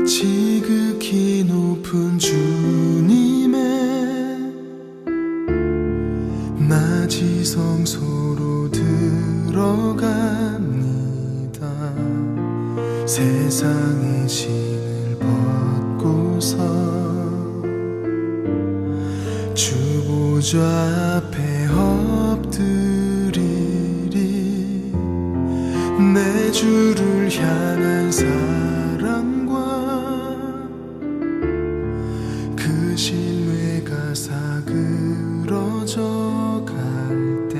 지극히 높은 주님의 낮이 성소로 들어갑니다. 세상의 신을 벗고서 주 보좌 앞에 엎드리리. 내 주를 향한 사랑과 그 신뢰가 사그러져 갈 때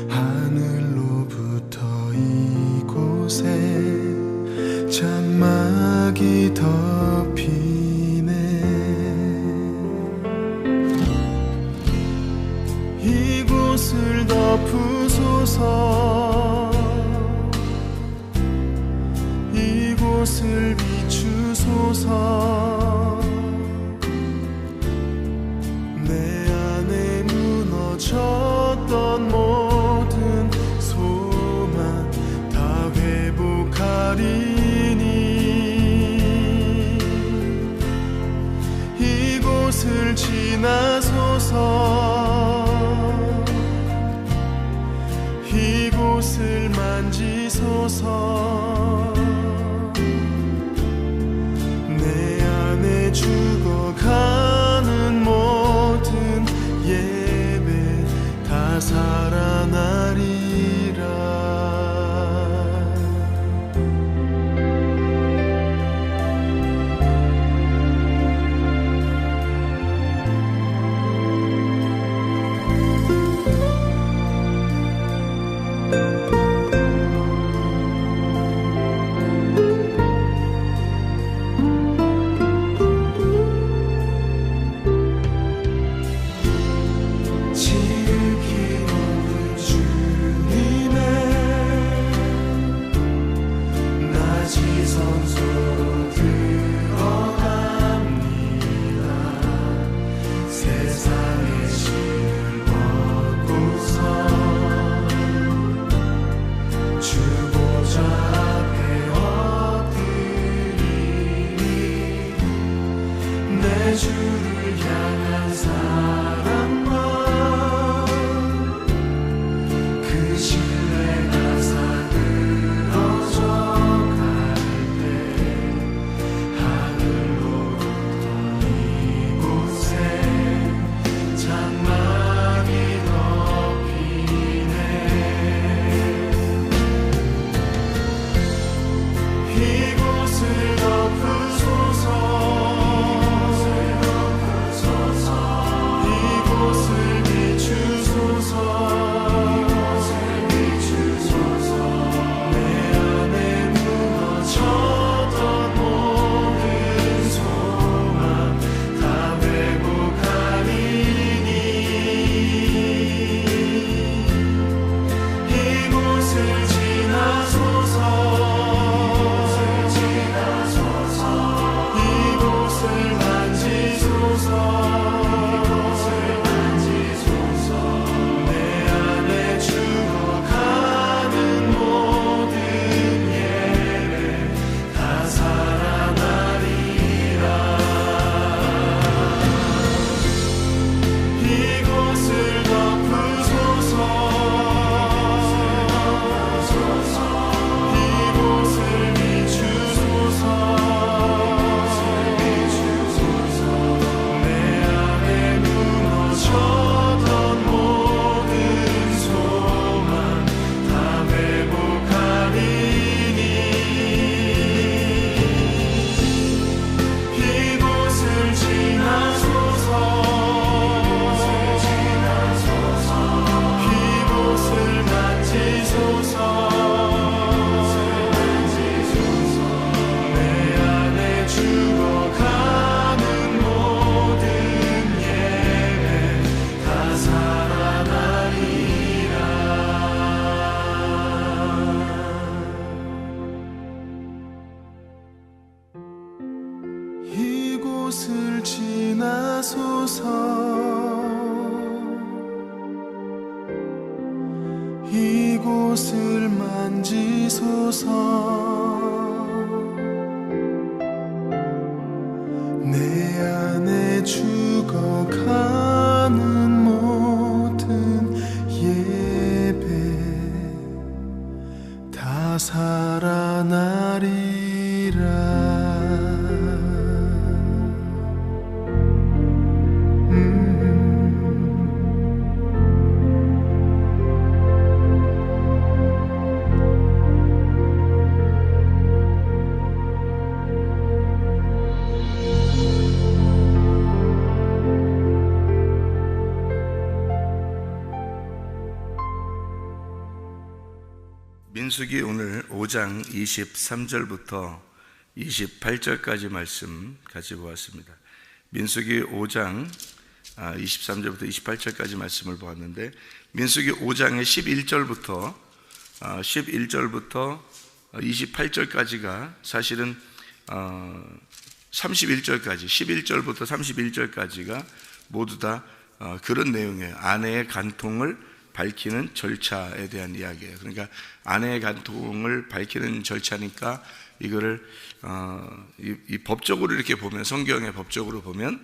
하늘로부터 이곳에 장막이 덮이네. 이곳을 덮으소서. 이곳을 비추소서. 내 안에 무너졌던 모든 소망 다 회복하리니. 이곳을 지나소서. 이곳을 만지소서. 내 안에 죽어가는 모든 예배 다 살아나리라. 주를 향한 사랑과 그 신뢰가 사그러져 갈 때 하늘로부터 이곳에 장막이 덮이네. 이곳을 덮으소서. 이곳을 지나소서. 이 이곳을 만지소서. 민수기 오늘 5장 23절부터 28절까지 말씀 가지고 왔습니다. 민수기 5장 23절부터 28절까지 말씀을 보았는데, 민수기 5장의 11절부터 28절까지가 사실은 31절까지, 11절부터 31절까지가 모두 다 그런 내용이에요. 아내의 간통을 밝히는 절차에 대한 이야기예요. 그러니까 아내의 간통을 밝히는 절차니까 이거를 이 법적으로 이렇게 보면, 성경의 법적으로 보면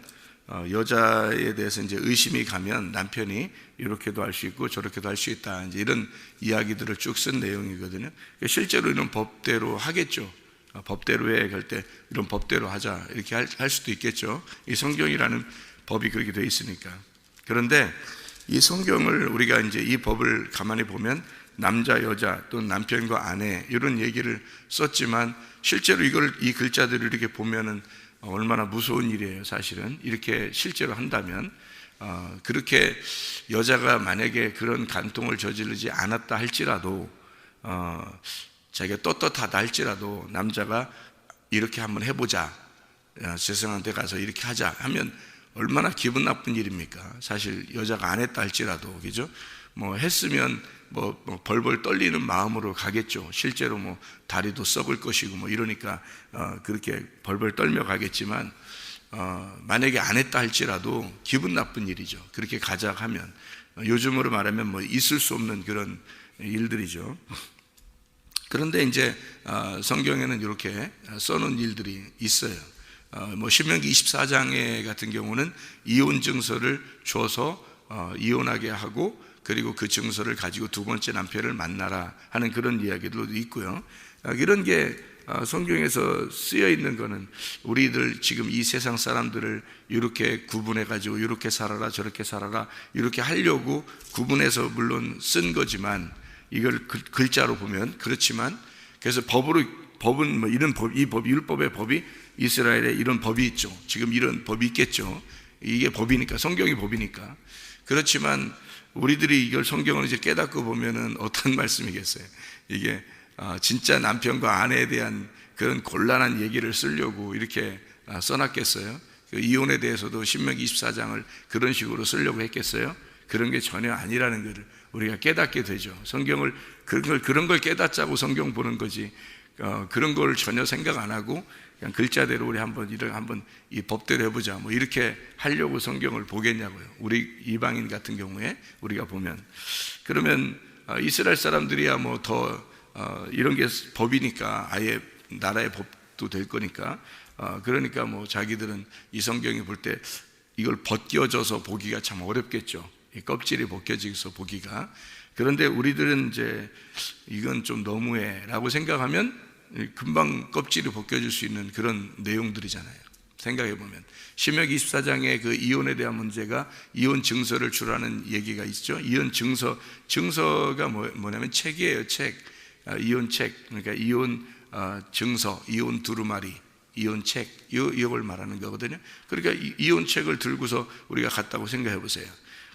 여자에 대해서 이제 의심이 가면 남편이 이렇게도 할 수 있고 저렇게도 할 수 있다, 이제 이런 이야기들을 쭉 쓴 내용이거든요. 실제로 이런 법대로 하겠죠. 법대로 해 갈 때 이런 법대로 하자 이렇게 할 수도 있겠죠. 이 성경이라는 법이 그렇게 되어 있으니까. 그런데 이 성경을 우리가 이제 이 법을 가만히 보면 남자, 여자 또는 남편과 아내 이런 얘기를 썼지만, 실제로 이 글자들을 이렇게 보면은 얼마나 무서운 일이에요. 사실은 이렇게 실제로 한다면, 그렇게 여자가 만약에 그런 간통을 저지르지 않았다 할지라도, 자기가 떳떳하다 할지라도 남자가 이렇게 한번 해보자, 세상한테 가서 이렇게 하자 하면 얼마나 기분 나쁜 일입니까? 사실 여자가 안 했다 할지라도, 그죠? 뭐 했으면 뭐 벌벌 떨리는 마음으로 가겠죠. 실제로 뭐 다리도 썩을 것이고 뭐 이러니까 그렇게 벌벌 떨며 가겠지만, 만약에 안 했다 할지라도 기분 나쁜 일이죠. 그렇게 가자 하면, 요즘으로 말하면 뭐 있을 수 없는 그런 일들이죠. 그런데 이제 성경에는 이렇게 써놓은 일들이 있어요. 뭐 신명기 24장에 같은 경우는 이혼 증서를 줘서 이혼하게 하고, 그리고 그 증서를 가지고 두 번째 남편을 만나라 하는 그런 이야기들도 있고요. 이런 게 성경에서 쓰여 있는 거는 우리들 지금 이 세상 사람들을 이렇게 구분해 가지고 이렇게 살아라 저렇게 살아라 이렇게 하려고 구분해서 물론 쓴 거지만, 이걸 글자로 보면 그렇지만, 그래서 법은 뭐 이런 법, 이 법, 율법의 법이 이스라엘에 이런 법이 있죠. 지금 이런 법이 있겠죠. 이게 법이니까, 성경이 법이니까. 그렇지만 우리들이 이걸 성경을 이제 깨닫고 보면은 어떤 말씀이겠어요? 이게 진짜 남편과 아내에 대한 그런 곤란한 얘기를 쓰려고 이렇게 써놨겠어요? 그 이혼에 대해서도 신명기 24장을 그런 식으로 쓰려고 했겠어요? 그런 게 전혀 아니라는 것을 우리가 깨닫게 되죠. 성경을 그런 걸 깨닫자고 성경 보는 거지, 그런 걸 전혀 생각 안 하고 그냥 글자대로 우리 한번 이 법대로 해보자 뭐 이렇게 하려고 성경을 보겠냐고요. 우리 이방인 같은 경우에 우리가 보면, 그러면 이스라엘 사람들이야 뭐 더 이런 게 법이니까 아예 나라의 법도 될 거니까, 그러니까 뭐 자기들은 이 성경이 볼 때 이걸 벗겨져서 보기가 참 어렵겠죠. 이 껍질이 벗겨져서 보기가. 그런데 우리들은 이제 이건 좀 너무해 라고 생각하면 금방 껍질이 벗겨질 수 있는 그런 내용들이잖아요. 생각해보면 신명기 24장의 그 이혼에 대한 문제가 이혼 증서를 주라는 얘기가 있죠. 이혼 증서가 뭐냐면 책이에요. 책. 이혼 책. 그러니까 이혼 증서, 이혼 두루마리, 이혼 책, 이걸 말하는 거거든요. 그러니까 이혼 책을 들고서 우리가 갔다고 생각해 보세요.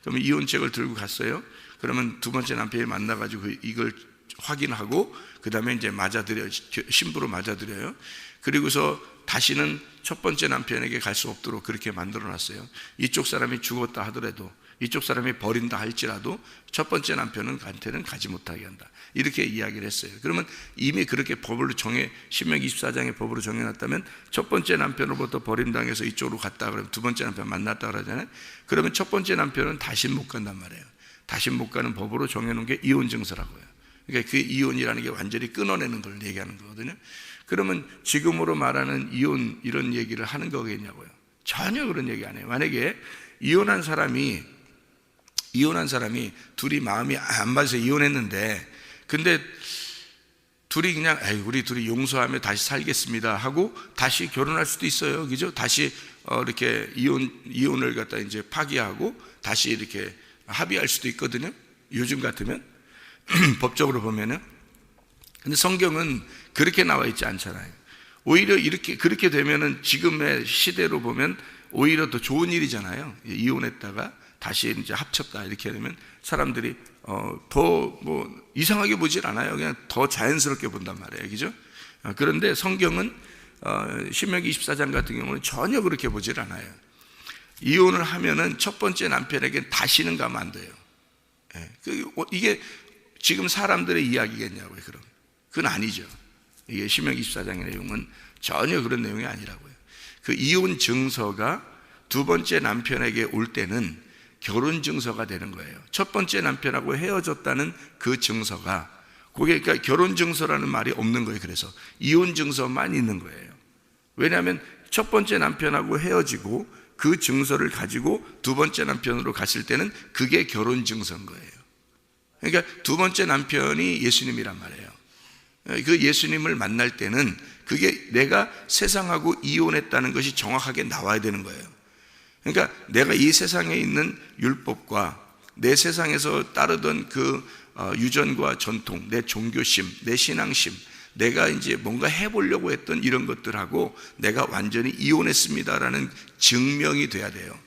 그러면 이혼 책을 들고 갔어요. 그러면 두 번째 남편이 만나가지고 이걸 확인하고 그 다음에 이제 맞아들여요. 신부로 맞아들여요. 그리고서 다시는 첫 번째 남편에게 갈 수 없도록 그렇게 만들어 놨어요. 이쪽 사람이 죽었다 하더라도, 이쪽 사람이 버린다 할지라도 첫 번째 남편한테는 가지 못하게 한다, 이렇게 이야기를 했어요. 그러면 이미 그렇게 법으로 신명기 24장의 법으로 정해놨다면, 첫 번째 남편으로부터 버림당해서 이쪽으로 갔다 그러면 두 번째 남편 만났다 그러잖아요. 그러면 첫 번째 남편은 다시 못 간단 말이에요. 다시 못 가는 법으로 정해놓은 게 이혼 증서라고요. 그러니까 그 이혼이라는 게 완전히 끊어내는 걸 얘기하는 거거든요. 그러면 지금으로 말하는 이혼, 이런 얘기를 하는 거겠냐고요. 전혀 그런 얘기 안 해요. 만약에 이혼한 사람이 둘이 마음이 안 맞아서 이혼했는데, 근데 둘이 그냥 우리 둘이 용서하며 다시 살겠습니다 하고 다시 결혼할 수도 있어요. 그죠? 다시 이렇게 이혼을 갖다 이제 파기하고 다시 이렇게 합의할 수도 있거든요. 요즘 같으면 법적으로 보면은. 근데 성경은 그렇게 나와 있지 않잖아요. 오히려 그렇게 되면은 지금의 시대로 보면 오히려 더 좋은 일이잖아요. 이혼했다가 다시 이제 합쳤다 이렇게 되면 사람들이 더 뭐 이상하게 보질 않아요. 그냥 더 자연스럽게 본단 말이에요, 그죠? 그런데 성경은 신명기 24장 같은 경우는 전혀 그렇게 보질 않아요. 이혼을 하면은 첫 번째 남편에게 다시는 가면 안 돼요. 이게 지금 사람들의 이야기겠냐고요, 그럼. 그건 아니죠. 이게 신명기 24장의 내용은 전혀 그런 내용이 아니라고요. 그 이혼 증서가 두 번째 남편에게 올 때는 결혼 증서가 되는 거예요. 첫 번째 남편하고 헤어졌다는 그 증서가, 그게 그러니까 결혼 증서라는 말이 없는 거예요. 그래서 이혼 증서만 있는 거예요. 왜냐하면 첫 번째 남편하고 헤어지고 그 증서를 가지고 두 번째 남편으로 갔을 때는 그게 결혼 증서인 거예요. 그러니까 두 번째 남편이 예수님이란 말이에요. 그 예수님을 만날 때는 그게 내가 세상하고 이혼했다는 것이 정확하게 나와야 되는 거예요. 그러니까 내가 이 세상에 있는 율법과 내 세상에서 따르던 그 유전과 전통, 내 종교심, 내 신앙심, 내가 이제 뭔가 해보려고 했던 이런 것들하고 내가 완전히 이혼했습니다라는 증명이 돼야 돼요.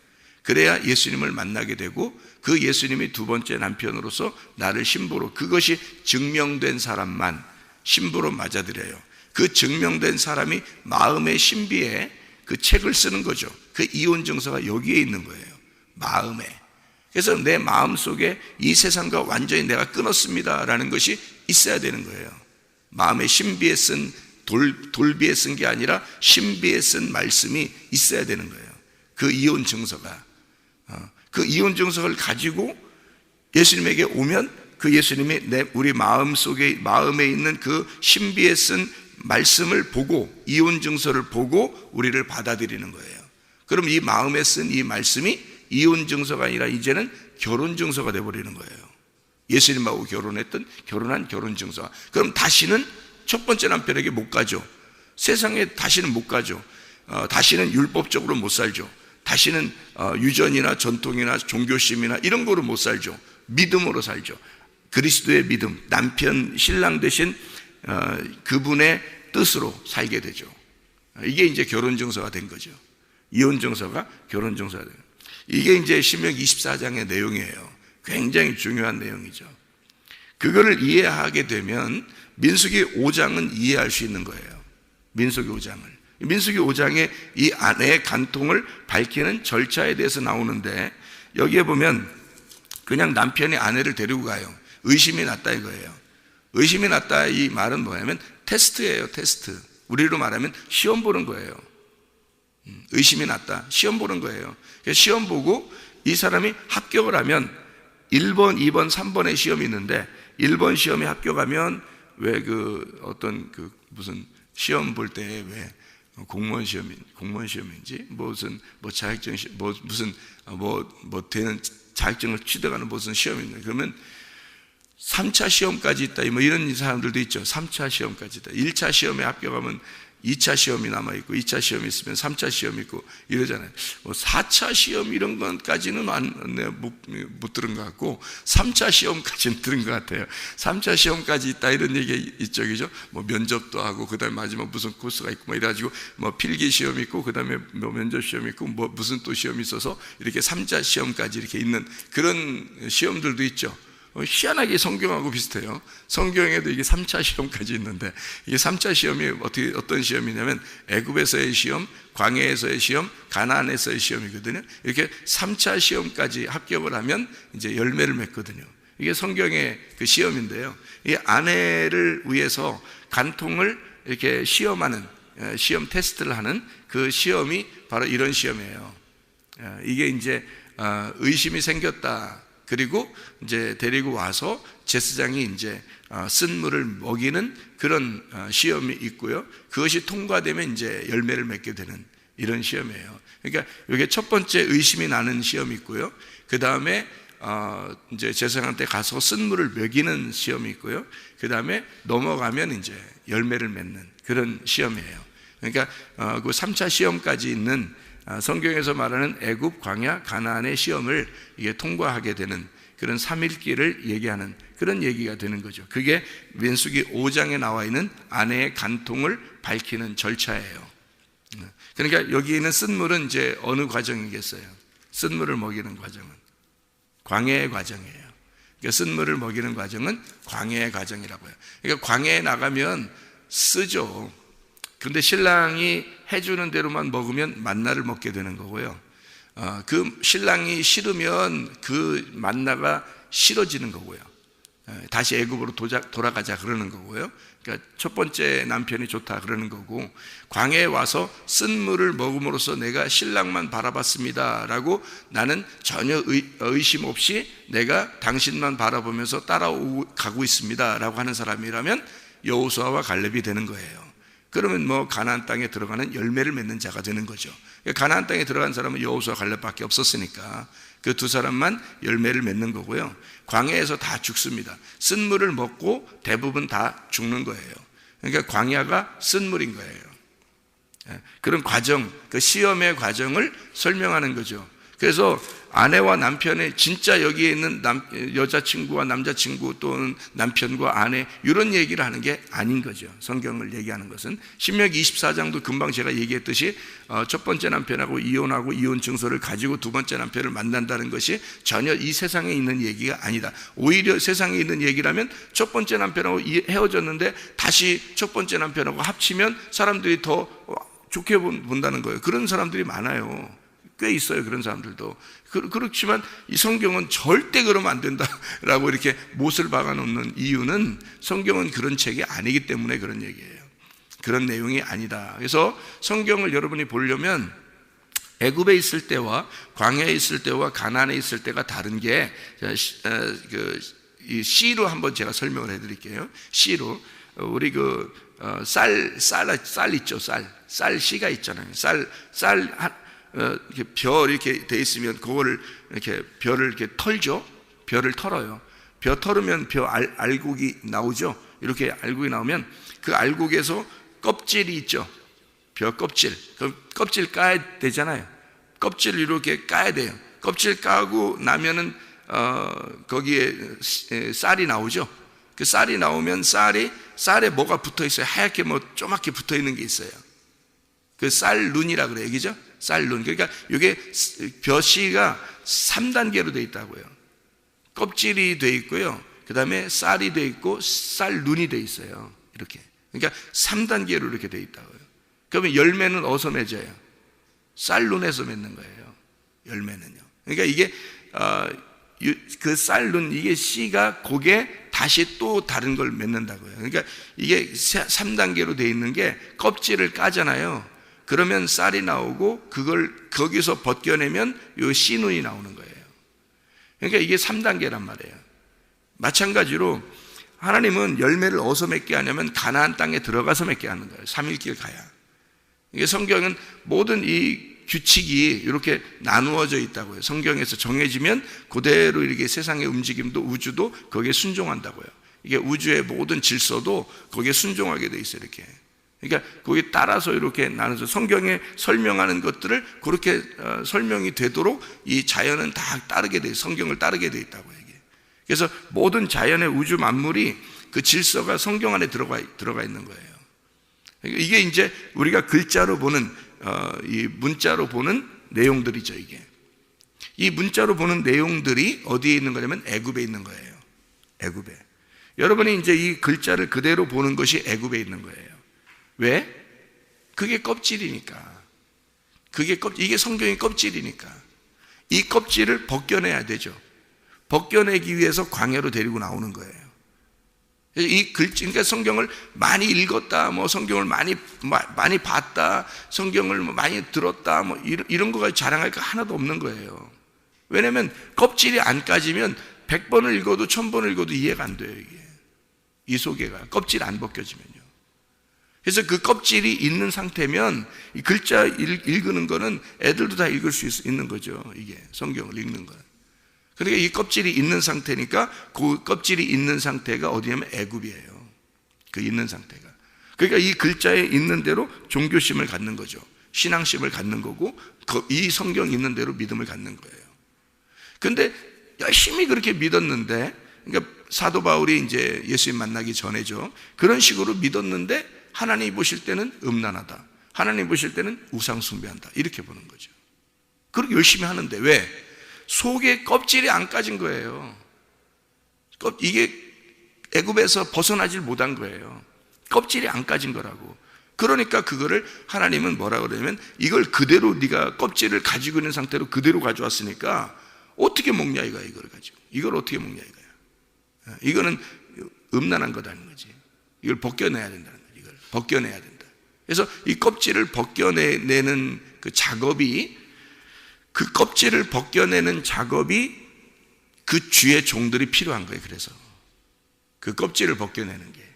그래야 예수님을 만나게 되고 그 예수님이 두 번째 남편으로서 나를 신부로, 그것이 증명된 사람만 신부로 맞아들여요. 그 증명된 사람이 마음의 신비에 그 책을 쓰는 거죠. 그 이혼 증서가 여기에 있는 거예요. 마음에. 그래서 내 마음 속에 이 세상과 완전히 내가 끊었습니다라는 것이 있어야 되는 거예요. 마음의 신비에 쓴 돌비에 쓴 게 아니라 신비에 쓴 말씀이 있어야 되는 거예요. 그 이혼 증서가. 그 이혼 증서를 가지고 예수님에게 오면 그 예수님이 우리 마음 속에, 마음에 있는 그 신비에 쓴 말씀을 보고, 이혼 증서를 보고 우리를 받아들이는 거예요. 그럼 이 마음에 쓴 이 말씀이 이혼 증서가 아니라 이제는 결혼 증서가 되어버리는 거예요. 예수님하고 결혼한 결혼 증서. 그럼 다시는 첫 번째 남편에게 못 가죠. 세상에 다시는 못 가죠. 다시는 율법적으로 못 살죠. 다시는 유전이나 전통이나 종교심이나 이런 거로 못 살죠. 믿음으로 살죠. 그리스도의 믿음, 남편, 신랑 되신 그분의 뜻으로 살게 되죠. 이게 이제 결혼 증서가 된 거죠. 이혼 증서가 결혼 증서가 돼요. 이게 이제 신명기 24장의 내용이에요. 굉장히 중요한 내용이죠. 그거를 이해하게 되면 민수기 5장은 이해할 수 있는 거예요. 민수기 5장을. 민수기 5장에 이 아내의 간통을 밝히는 절차에 대해서 나오는데, 여기에 보면 그냥 남편이 아내를 데리고 가요. 의심이 났다 이거예요. 의심이 났다 이 말은 뭐냐면 테스트예요. 테스트. 우리로 말하면 시험 보는 거예요. 의심이 났다, 시험 보는 거예요. 시험 보고 이 사람이 합격을 하면 1번, 2번, 3번의 시험이 있는데 1번 시험에 합격하면 왜 어떤 무슨 시험 볼 때 왜 공무원 시험인지 무슨 자격증 무슨 되는 자격증을 취득하는 무슨 시험이 있는데, 그러면 3차 시험까지 있다 이런 사람들도 있죠. 3차 시험까지 있다. 1차 시험에 합격하면 2차 시험이 남아있고 2차 시험이 있으면 3차 시험이 있고 이러잖아요. 4차 시험 이런 것까지는 못 들은 것 같고 3차 시험까지는 들은 것 같아요. 3차 시험까지 있다 이런 얘기 있죠, 그죠? 면접도 하고 그 다음에 마지막 무슨 코스가 있고 이래가지고 필기 시험이 있고 그 다음에 면접 시험이 있고 무슨 또 시험이 있어서 이렇게 3차 시험까지 이렇게 있는 그런 시험들도 있죠. 희한하게 성경하고 비슷해요. 성경에도 이게 3차 시험까지 있는데, 이게 3차 시험이 어떤 시험이냐면 애굽에서의 시험, 광야에서의 시험, 가나안에서의 시험이거든요. 이렇게 3차 시험까지 합격을 하면 이제 열매를 맺거든요. 이게 성경의 그 시험인데요. 이 아내를 위해서 간통을 이렇게 시험하는, 시험 테스트를 하는 그 시험이 바로 이런 시험이에요. 이게 이제 의심이 생겼다. 그리고 이제 데리고 와서 제사장이 이제 쓴물을 먹이는 그런 시험이 있고요. 그것이 통과되면 이제 열매를 맺게 되는 이런 시험이에요. 그러니까 이게 첫 번째 의심이 나는 시험이 있고요. 그 다음에 이제 제사장한테 가서 쓴물을 먹이는 시험이 있고요. 그 다음에 넘어가면 이제 열매를 맺는 그런 시험이에요. 그러니까 그 3차 시험까지 있는 성경에서 말하는 애굽, 광야, 가나안의 시험을 이게 통과하게 되는 그런 3일길을 얘기하는 그런 얘기가 되는 거죠. 그게 민수기 5장에 나와 있는 아내의 간통을 밝히는 절차예요. 그러니까 여기 있는 쓴물은 이제 어느 과정이겠어요? 쓴물을 먹이는 과정은 광야의 과정이에요. 그러니까 쓴물을 먹이는 과정은 광야의 과정이라고요. 그러니까 광야에 나가면 쓰죠. 그런데 신랑이 해주는 대로만 먹으면 만나를 먹게 되는 거고요. 그 신랑이 싫으면 그 만나가 싫어지는 거고요. 다시 애굽으로 돌아가자 그러는 거고요. 그러니까 첫 번째 남편이 좋다 그러는 거고, 광야에 와서 쓴물을 먹음으로써 내가 신랑만 바라봤습니다 라고 나는 전혀 의심 없이 내가 당신만 바라보면서 따라가고 있습니다 라고 하는 사람이라면 여호수아와 갈렙이 되는 거예요. 그러면 뭐 가나안 땅에 들어가는 열매를 맺는 자가 되는 거죠. 가나안 땅에 들어간 사람은 여호수아 갈렙밖에 없었으니까 그 두 사람만 열매를 맺는 거고요. 광야에서 다 죽습니다. 쓴물을 먹고 대부분 다 죽는 거예요. 그러니까 광야가 쓴물인 거예요. 그런 과정, 그 시험의 과정을 설명하는 거죠. 그래서 아내와 남편의 진짜 여기에 있는 여자친구와 남자친구 또는 남편과 아내 이런 얘기를 하는 게 아닌 거죠. 성경을 얘기하는 것은 신명기 24장도 금방 제가 얘기했듯이 첫 번째 남편하고 이혼하고 이혼 증서를 가지고 두 번째 남편을 만난다는 것이 전혀 이 세상에 있는 얘기가 아니다. 오히려 세상에 있는 얘기라면 첫 번째 남편하고 헤어졌는데 다시 첫 번째 남편하고 합치면 사람들이 더 좋게 본다는 거예요. 그런 사람들이 많아요. 꽤 있어요. 그런 사람들도. 그렇지만 이 성경은 절대 그러면 안 된다라고 이렇게 못을 박아놓는 이유는 성경은 그런 책이 아니기 때문에 그런 얘기예요. 그런 내용이 아니다. 그래서 성경을 여러분이 보려면 애굽에 있을 때와 광야에 있을 때와 가나안에 있을 때가 다른 게 이 시로 한번 제가 설명을 해드릴게요. 시로 우리 쌀 있죠. 쌀 씨가 있잖아요. 이렇게 벼 이렇게 돼 있으면 그거를 이렇게 벼를 이렇게 털죠. 벼를 털어요. 벼 털으면 벼 알곡이 나오죠. 이렇게 알곡이 나오면 그 알곡에서 껍질이 있죠. 벼 껍질. 그 껍질 까야 되잖아요. 껍질을 이렇게 까야 돼요. 껍질 까고 나면은 거기에 쌀이 나오죠. 그 쌀이 나오면 쌀에 뭐가 붙어 있어요. 하얗게 뭐 조그맣게 붙어 있는 게 있어요. 그 쌀눈이라 그래요. 그죠? 쌀눈. 그러니까 이게 벼씨가 3단계로 되어 있다고요. 껍질이 되어 있고요. 그 다음에 쌀이 되어 있고 쌀눈이 되어 있어요. 이렇게. 그러니까 3단계로 이렇게 되어 있다고요. 그러면 열매는 어디서 맺어요? 쌀눈에서 맺는 거예요. 열매는요. 그러니까 이게 그 쌀눈, 이게 씨가 곡에 다시 또 다른 걸 맺는다고요. 그러니까 이게 3단계로 되어 있는 게 껍질을 까잖아요. 그러면 쌀이 나오고 그걸 거기서 벗겨내면 요 씨눈이 나오는 거예요. 그러니까 이게 3단계란 말이에요. 마찬가지로 하나님은 열매를 어디서 맺게 하냐면 가나안 땅에 들어가서 맺게 하는 거예요. 3일길 가야. 이게 성경은 모든 이 규칙이 이렇게 나누어져 있다고요. 성경에서 정해지면 그대로 이렇게 세상의 움직임도 우주도 거기에 순종한다고요. 이게 우주의 모든 질서도 거기에 순종하게 돼 있어요. 이렇게. 그러니까 거기에 따라서 이렇게 나눠서 성경에 설명하는 것들을 그렇게 설명이 되도록 이 자연은 다 따르게 돼, 성경을 따르게 돼 있다고요. 이게. 그래서 모든 자연의 우주 만물이 그 질서가 성경 안에 들어가 있는 거예요. 그러니까 이게 이제 우리가 글자로 보는 이 문자로 보는 내용들이죠. 이게 이 문자로 보는 내용들이 어디에 있는 거냐면 애굽에 있는 거예요. 애굽에. 여러분이 이제 이 글자를 그대로 보는 것이 애굽에 있는 거예요. 왜? 그게 껍질이니까. 이게 성경의 껍질이니까. 이 껍질을 벗겨내야 되죠. 벗겨내기 위해서 광야로 데리고 나오는 거예요. 이 글자, 그러니까 성경을 많이 읽었다, 뭐 성경을 많이 봤다, 성경을 많이 들었다, 뭐 이런 거가 자랑할 거 하나도 없는 거예요. 왜냐면 껍질이 안 까지면 100번을 읽어도 1000번을 읽어도 이해가 안 돼요. 이게 이 소개가 껍질 안 벗겨지면요. 그래서 그 껍질이 있는 상태면 이 글자 읽는 거는 애들도 다 읽을 수 있는 거죠. 이게 성경을 읽는 거는. 그러니까 이 껍질이 있는 상태니까 그 껍질이 있는 상태가 어디냐면 애굽이에요. 그 있는 상태가. 그러니까 이 글자에 있는 대로 종교심을 갖는 거죠. 신앙심을 갖는 거고 이 성경 있는 대로 믿음을 갖는 거예요. 근데 열심히 그렇게 믿었는데, 그러니까 사도 바울이 이제 예수님 만나기 전에죠. 그런 식으로 믿었는데 하나님 보실 때는 음란하다. 하나님 보실 때는 우상 숭배한다. 이렇게 보는 거죠. 그렇게 열심히 하는데 왜? 속에 껍질이 안 까진 거예요. 이게 애굽에서 벗어나질 못한 거예요. 껍질이 안 까진 거라고. 그러니까 그거를 하나님은 뭐라고 그러냐면, 이걸 그대로 네가 껍질을 가지고 있는 상태로 그대로 가져왔으니까 어떻게 먹냐 이거야. 이걸 가지고 이걸 어떻게 먹냐 이거야. 이거는 음란한 거다는 거지. 이걸 벗겨내야 된다는 거지. 이걸 벗겨내야 된다. 그래서 이 껍질을 벗겨내는 그 작업이, 그 껍질을 벗겨내는 작업이 그 주의 종들이 필요한 거예요. 그래서 그 껍질을 벗겨내는 게,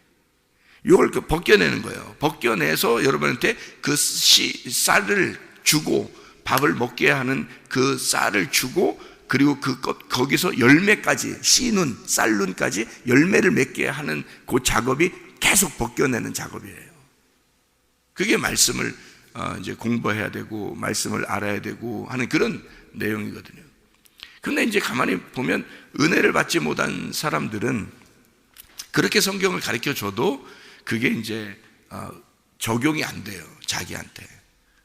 이걸 벗겨내는 거예요. 벗겨내서 여러분한테 그 쌀을 주고, 밥을 먹게 하는 그 쌀을 주고, 그리고 거기서 열매까지, 씨눈, 쌀눈까지 열매를 맺게 하는 그 작업이 계속 벗겨내는 작업이에요. 그게 말씀을 이제 공부해야 되고, 말씀을 알아야 되고 하는 그런 내용이거든요. 근데 이제 가만히 보면 은혜를 받지 못한 사람들은 그렇게 성경을 가르쳐 줘도 그게 이제 적용이 안 돼요, 자기한테.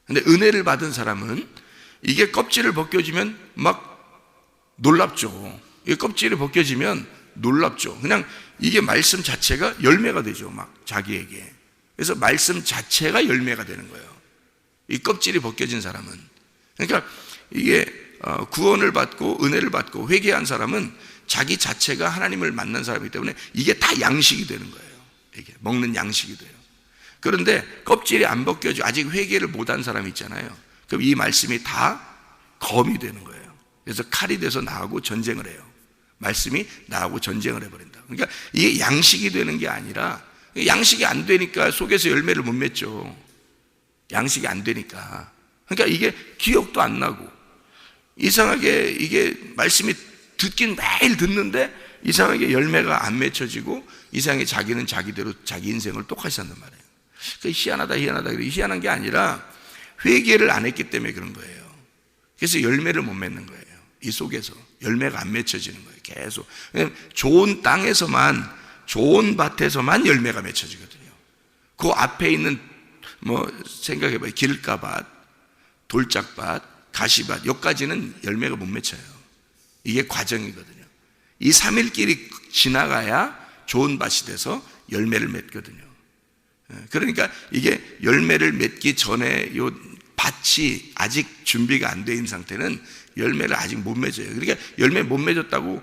근데 은혜를 받은 사람은 이게 껍질을 벗겨지면 막 놀랍죠. 이게 껍질이 벗겨지면 놀랍죠. 그냥 이게 말씀 자체가 열매가 되죠, 막 자기에게. 그래서 말씀 자체가 열매가 되는 거예요, 이 껍질이 벗겨진 사람은. 그러니까 이게 구원을 받고 은혜를 받고 회개한 사람은 자기 자체가 하나님을 만난 사람이기 때문에 이게 다 양식이 되는 거예요. 이게 먹는 양식이 돼요. 그런데 껍질이 안 벗겨져 아직 회개를 못한 사람이 있잖아요. 그럼 이 말씀이 다 검이 되는 거예요. 그래서 칼이 돼서 나하고 전쟁을 해요. 말씀이 나하고 전쟁을 해버린다. 그러니까 이게 양식이 되는 게 아니라, 양식이 안 되니까 속에서 열매를 못 맺죠. 양식이 안 되니까. 그러니까 이게 기억도 안 나고, 이상하게 이게 말씀이 듣긴 매일 듣는데 이상하게 열매가 안 맺혀지고, 이상하게 자기는 자기대로 자기 인생을 똑같이 산단 말이에요. 그 희한하다. 희한한 게 아니라 회개를 안 했기 때문에 그런 거예요. 그래서 열매를 못 맺는 거예요. 이 속에서 열매가 안 맺혀지는 거예요. 계속 좋은 땅에서만, 좋은 밭에서만 열매가 맺혀지거든요. 그 앞에 있는 생각해봐요. 길가밭, 돌짝밭, 가시밭, 여기까지는 열매가 못 맺혀요. 이게 과정이거든요. 이 3일길이 지나가야 좋은 밭이 돼서 열매를 맺거든요. 그러니까 이게 열매를 맺기 전에 요 밭이 아직 준비가 안 돼 있는 상태는 열매를 아직 못 맺어요. 그러니까 열매 못 맺었다고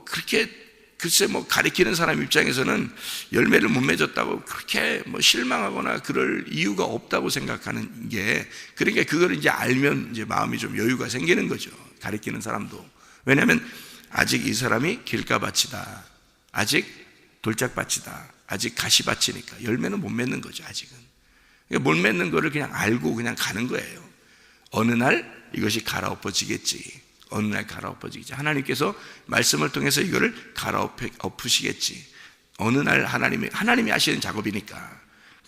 그렇게 글쎄 가리키는 사람 입장에서는 열매를 못 맺었다고 그렇게 실망하거나 그럴 이유가 없다고 생각하는 게, 그러니까 그걸 이제 알면 이제 마음이 좀 여유가 생기는 거죠, 가리키는 사람도. 왜냐하면 아직 이 사람이 길가밭이다, 아직 돌짝밭이다, 아직 가시밭이니까 열매는 못 맺는 거죠, 아직은. 그러니까 못 맺는 거를 그냥 알고 그냥 가는 거예요. 어느 날 이것이 갈아엎어지겠지. 어느 날 갈아엎어지겠지. 하나님께서 말씀을 통해서 이거를 갈아엎으시겠지. 어느 날 하나님이 하시는 작업이니까.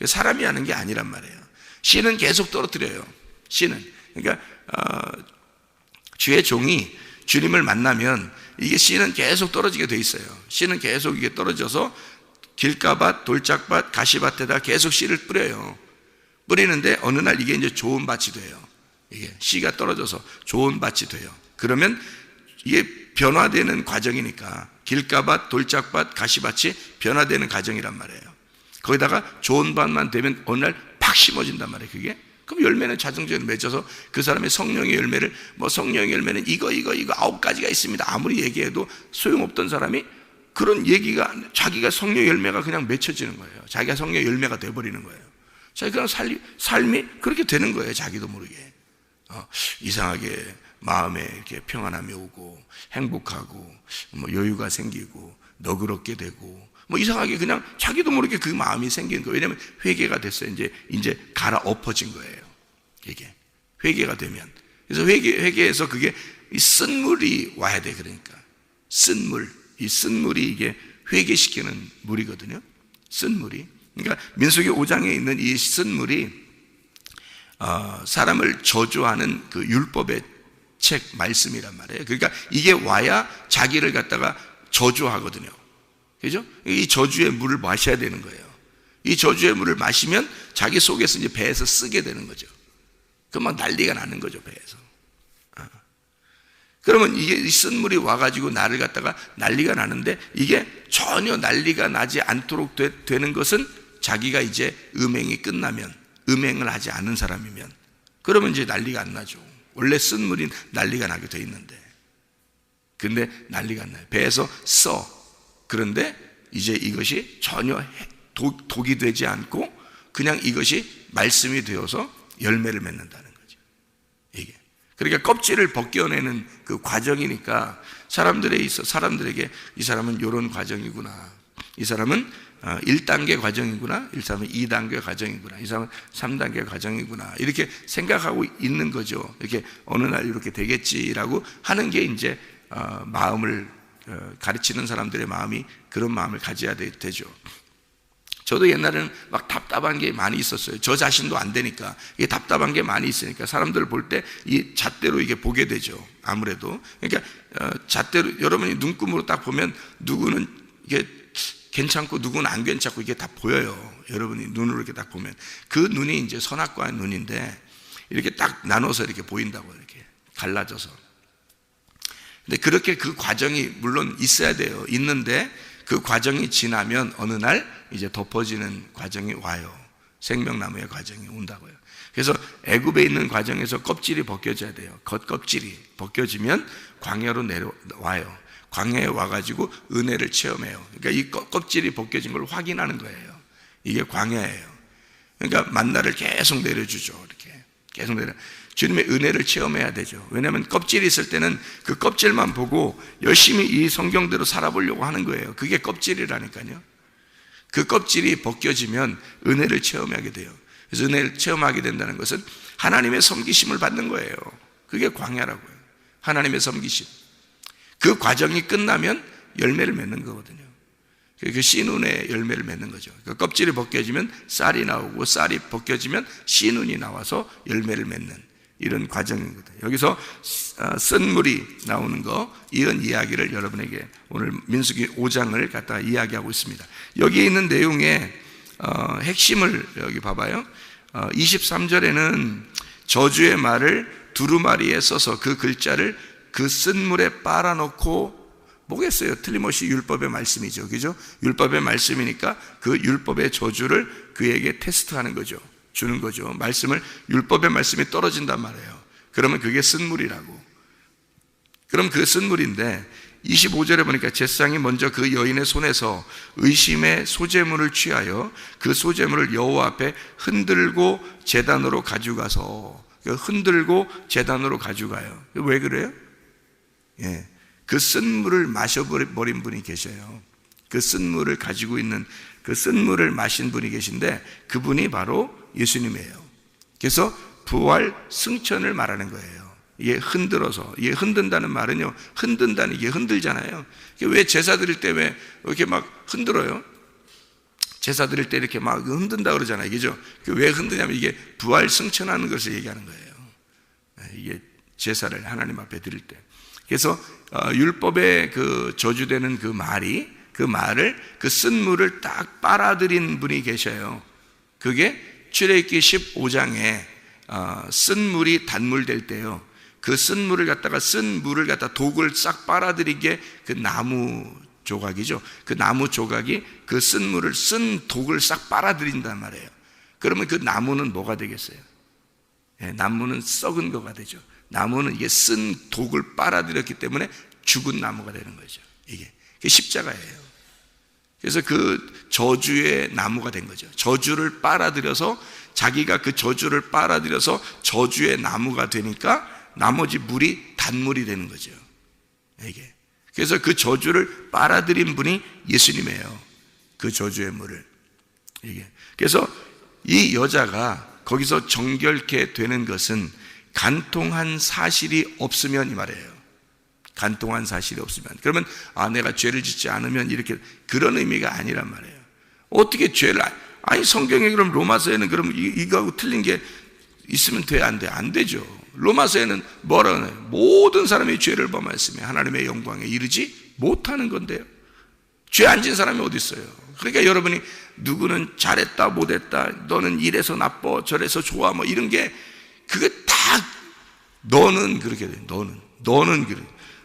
사람이 하는 게 아니란 말이에요. 씨는 계속 떨어뜨려요. 씨는. 그러니까 주의 종이 주님을 만나면 이게 씨는 계속 떨어지게 돼 있어요. 씨는 계속 이게 떨어져서 길가밭, 돌짝밭, 가시밭에다 계속 씨를 뿌려요. 뿌리는데 어느 날 이게 이제 좋은 밭이 돼요. 이게 씨가 떨어져서 좋은 밭이 돼요. 그러면 이게 변화되는 과정이니까, 길가밭, 돌짝밭, 가시밭이 변화되는 과정이란 말이에요. 거기다가 좋은 밭만 되면 어느 날 팍 심어진단 말이에요, 그게. 그럼 열매는 자동적으로 맺어서 그 사람의 성령의 열매를, 성령의 열매는 이거 9가지가 있습니다, 아무리 얘기해도 소용없던 사람이 그런 얘기가, 자기가 성령 열매가 그냥 맺혀지는 거예요. 자기가 성령 열매가 돼버리는 거예요. 자기가 삶이 그렇게 되는 거예요, 자기도 모르게. 이상하게 마음에 이렇게 평안함이 오고, 행복하고, 여유가 생기고, 너그럽게 되고, 이상하게 그냥 자기도 모르게 그 마음이 생기는 거예요. 왜냐하면 회개가 됐어요. 이제 갈아엎어진 거예요. 이게 회개가 되면. 그래서 회개해서 그게 이 쓴물이 와야 돼. 그러니까 쓴물, 이 쓴물이 이게 회개시키는 물이거든요. 쓴물이. 그러니까 민수기 5장에 있는 이 쓴물이 사람을 저주하는 그 율법의 책 말씀이란 말이에요. 그러니까 이게 와야 자기를 갖다가 저주하거든요. 그죠? 이 저주의 물을 마셔야 되는 거예요. 이 저주의 물을 마시면 자기 속에서 이제 배에서 쓰게 되는 거죠. 그럼 막 난리가 나는 거죠, 배에서. 그러면 이게 이 쓴물이 와가지고 나를 갖다가 난리가 나는데, 이게 전혀 난리가 나지 않도록 되는 것은 자기가 이제 음행이 끝나면, 음행을 하지 않은 사람이면, 그러면 이제 난리가 안 나죠. 원래 쓴물이 난리가 나게 돼 있는데, 근데 난리가 안 나요. 배에서 써. 그런데 이제 이것이 전혀 독이 되지 않고 그냥 이것이 말씀이 되어서 열매를 맺는다는 거죠. 이게. 그러니까 껍질을 벗겨내는 그 과정이니까 사람들에게 이 사람은 이런 과정이구나, 이 사람은 1단계 과정이구나, 이 사람은 2단계 과정이구나, 이 사람은 3단계 과정이구나, 이렇게 생각하고 있는 거죠. 이렇게 어느 날 이렇게 되겠지라고 하는 게 이제 마음을 가르치는 사람들의 마음이 그런 마음을 가져야 되죠. 저도 옛날에는 막 답답한 게 많이 있었어요. 저 자신도 안 되니까, 이게 답답한 게 많이 있으니까 사람들 볼 때 이 잣대로 이게 보게 되죠. 아무래도. 그러니까 잣대로 여러분이 눈금으로 딱 보면 누구는 이게 괜찮고 누구는 안 괜찮고 이게 다 보여요. 여러분이 눈으로 이렇게 딱 보면 그 눈이 이제 선악과의 눈인데, 이렇게 딱 나눠서 이렇게 보인다고, 이렇게 갈라져서. 근데 그렇게 그 과정이 물론 있어야 돼요. 있는데 그 과정이 지나면 어느 날 이제 덮어지는 과정이 와요. 생명나무의 과정이 온다고요. 그래서 애굽에 있는 과정에서 껍질이 벗겨져야 돼요. 겉껍질이 벗겨지면 광야로 내려와요. 광야에 와가지고 은혜를 체험해요. 그러니까 이 껍질이 벗겨진 걸 확인하는 거예요. 이게 광야예요. 그러니까 만나를 계속 내려주죠. 이렇게 계속 주님의 은혜를 체험해야 되죠. 왜냐하면 껍질이 있을 때는 그 껍질만 보고 열심히 이 성경대로 살아보려고 하는 거예요. 그게 껍질이라니까요. 그 껍질이 벗겨지면 은혜를 체험하게 돼요. 그래서 은혜를 체험하게 된다는 것은 하나님의 섬기심을 받는 거예요. 그게 광야라고요. 하나님의 섬기심. 그 과정이 끝나면 열매를 맺는 거거든요. 그 씨눈의 열매를 맺는 거죠. 그 껍질이 벗겨지면 쌀이 나오고, 쌀이 벗겨지면 씨눈이 나와서 열매를 맺는 이런 과정이거든요. 여기서 쓴물이 나오는 거, 이런 이야기를 여러분에게 오늘 민수기 5장을 갖다가 이야기하고 있습니다. 여기에 있는 내용의 핵심을 여기 봐봐요. 23절에는 저주의 말을 두루마리에 써서 그 글자를 그 쓴물에 빨아놓고, 뭐겠어요? 틀림없이 율법의 말씀이죠. 그죠? 율법의 말씀이니까 그 율법의 저주를 그에게 테스트하는 거죠. 주는 거죠. 율법의 말씀이 떨어진단 말이에요. 그러면 그게 쓴물이라고. 그럼 그 쓴물인데 25절에 보니까 제사장이 먼저 그 여인의 손에서 의심의 소제물을 취하여 그 소제물을 여호와 앞에 흔들고 제단으로 가져가서, 흔들고 제단으로 가져가요. 왜 그래요? 예, 그 쓴물을 마셔버린 분이 계셔요. 그 쓴물을 가지고 있는, 그 쓴물을 마신 분이 계신데 그분이 바로 예수님이에요. 그래서 부활 승천을 말하는 거예요. 이게 흔들어서, 이게 흔든다는 말은요, 흔든다는, 이게 흔들잖아요. 왜 제사 드릴 때 왜 이렇게 막 흔들어요? 제사 드릴 때 이렇게 막 흔든다 그러잖아요. 그죠? 왜 흔드냐면 이게 부활 승천하는 것을 얘기하는 거예요. 이게 제사를 하나님 앞에 드릴 때. 그래서 율법에 그 저주되는 그 말을, 그 쓴물을 딱 빨아들인 분이 계셔요. 그게 출애굽기 15장에 쓴물이 단물될 때요, 그 쓴물을 갖다가, 쓴 물을 갖다 독을 싹 빨아들인 게 그 나무 조각이죠. 그 나무 조각이 그 쓴물을, 쓴 독을 싹 빨아들인단 말이에요. 그러면 그 나무는 뭐가 되겠어요? 예, 나무는 썩은 거가 되죠. 나무는 이게 쓴 독을 빨아들였기 때문에 죽은 나무가 되는 거죠. 이게 십자가예요. 그래서 그 저주의 나무가 된 거죠. 저주를 빨아들여서, 자기가 그 저주를 빨아들여서 저주의 나무가 되니까 나머지 물이 단물이 되는 거죠. 이게. 그래서 그 저주를 빨아들인 분이 예수님이에요. 그 저주의 물을. 이게. 그래서 이 여자가 거기서 정결케 되는 것은 간통한 사실이 없으면, 이 말이에요. 간통한 사실이 없으면. 그러면 내가 죄를 짓지 않으면, 이렇게, 그런 의미가 아니란 말이에요. 어떻게 죄를, 성경에 그럼 로마서에는 그럼 이거하고 틀린 게 있으면 돼, 안 돼? 안 되죠. 로마서에는 뭐라 하나요? 모든 사람이 죄를 범하였으며 하나님의 영광에 이르지 못하는 건데요. 죄 안 진 사람이 어디 있어요? 그러니까 여러분이 누구는 잘했다 못했다, 너는 이래서 나빠 저래서 좋아, 뭐 이런 게, 그게 다 너는 그렇게 돼. 너는 그래.